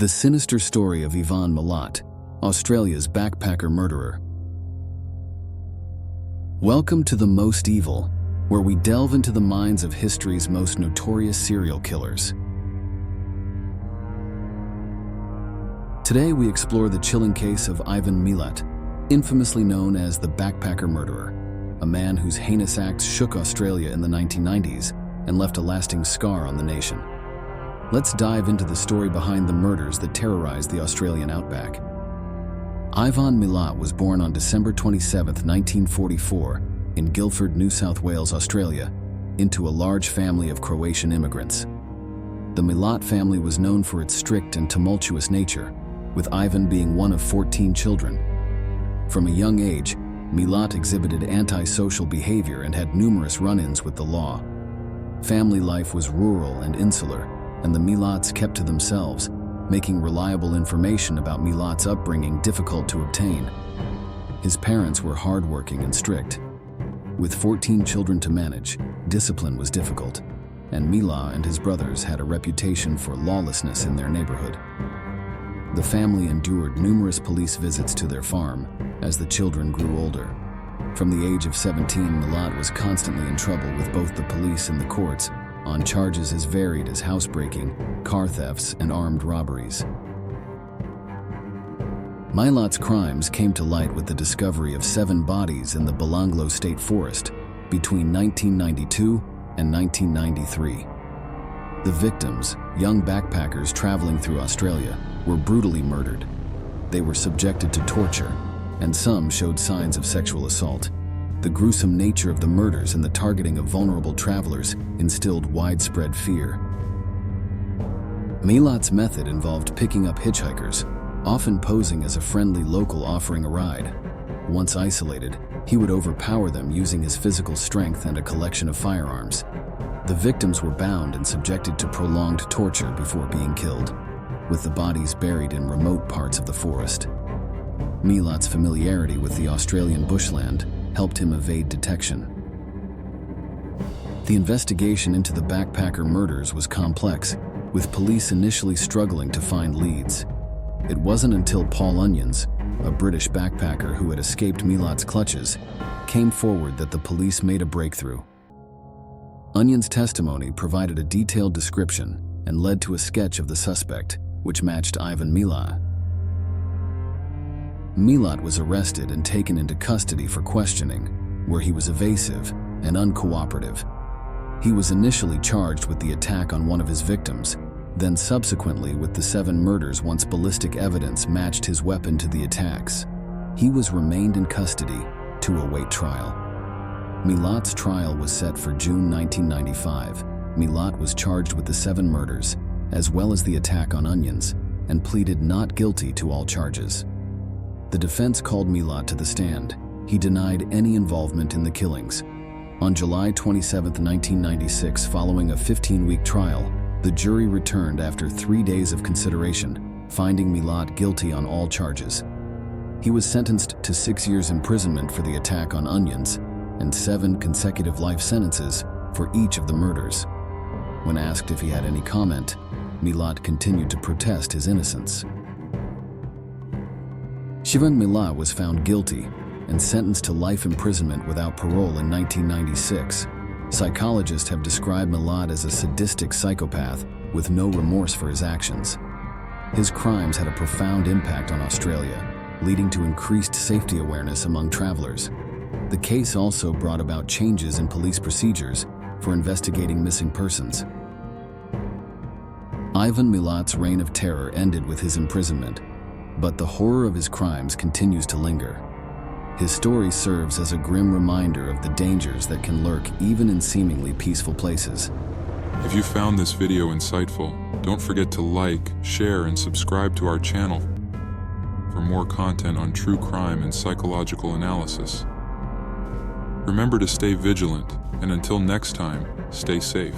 The sinister story of Ivan Milat, Australia's backpacker murderer. Welcome to The Most Evil, where we delve into the minds of history's most notorious serial killers. Today we explore the chilling case of Ivan Milat, infamously known as the backpacker murderer, a man whose heinous acts shook Australia in the 1990s and left a lasting scar on the nation. Let's dive into the story behind the murders that terrorized the Australian outback. Ivan Milat was born on December 27, 1944, in Guildford, New South Wales, Australia, into a large family of Croatian immigrants. The Milat family was known for its strict and tumultuous nature, with Ivan being one of 14 children. From a young age, Milat exhibited antisocial behavior and had numerous run-ins with the law. Family life was rural and insular, and the Milats kept to themselves, making reliable information about Milat's upbringing difficult to obtain. His parents were hardworking and strict. With 14 children to manage, discipline was difficult, and Milat and his brothers had a reputation for lawlessness in their neighborhood. The family endured numerous police visits to their farm as the children grew older. From the age of 17, Milat was constantly in trouble with both the police and the courts, on charges as varied as housebreaking, car thefts, and armed robberies. Milat's crimes came to light with the discovery of 7 bodies in the Belanglo State Forest between 1992 and 1993. The victims, young backpackers traveling through Australia, were brutally murdered. They were subjected to torture, and some showed signs of sexual assault. The gruesome nature of the murders and the targeting of vulnerable travelers instilled widespread fear. Milat's method involved picking up hitchhikers, often posing as a friendly local offering a ride. Once isolated, he would overpower them using his physical strength and a collection of firearms. The victims were bound and subjected to prolonged torture before being killed, with the bodies buried in remote parts of the forest. Milat's familiarity with the Australian bushland helped him evade detection. The investigation into the backpacker murders was complex, with police initially struggling to find leads. It wasn't until Paul Onions, a British backpacker who had escaped Milat's clutches, came forward that the police made a breakthrough. Onions' testimony provided a detailed description and led to a sketch of the suspect, which matched Ivan Milat. Milat was arrested and taken into custody for questioning, where he was evasive and uncooperative. He was initially charged with the attack on one of his victims, then subsequently with the 7 murders once ballistic evidence matched his weapon to the attacks. He was remained in custody to await trial. Milat's trial was set for June 1995. Milat was charged with the 7 murders, as well as the attack on Onions, and pleaded not guilty to all charges. The defense called Milat to the stand. He denied any involvement in the killings. On July 27, 1996, following a 15-week trial, the jury returned after 3 days of consideration, finding Milat guilty on all charges. He was sentenced to 6 years imprisonment for the attack on Onions and 7 consecutive life sentences for each of the murders. When asked if he had any comment, Milat continued to protest his innocence. Ivan Milat was found guilty and sentenced to life imprisonment without parole in 1996. Psychologists have described Milat as a sadistic psychopath with no remorse for his actions. His crimes had a profound impact on Australia, leading to increased safety awareness among travelers. The case also brought about changes in police procedures for investigating missing persons. Ivan Milat's reign of terror ended with his imprisonment, but the horror of his crimes continues to linger. His story serves as a grim reminder of the dangers that can lurk even in seemingly peaceful places. If you found this video insightful, don't forget to like, share, and subscribe to our channel for more content on true crime and psychological analysis. Remember to stay vigilant, and until next time, stay safe.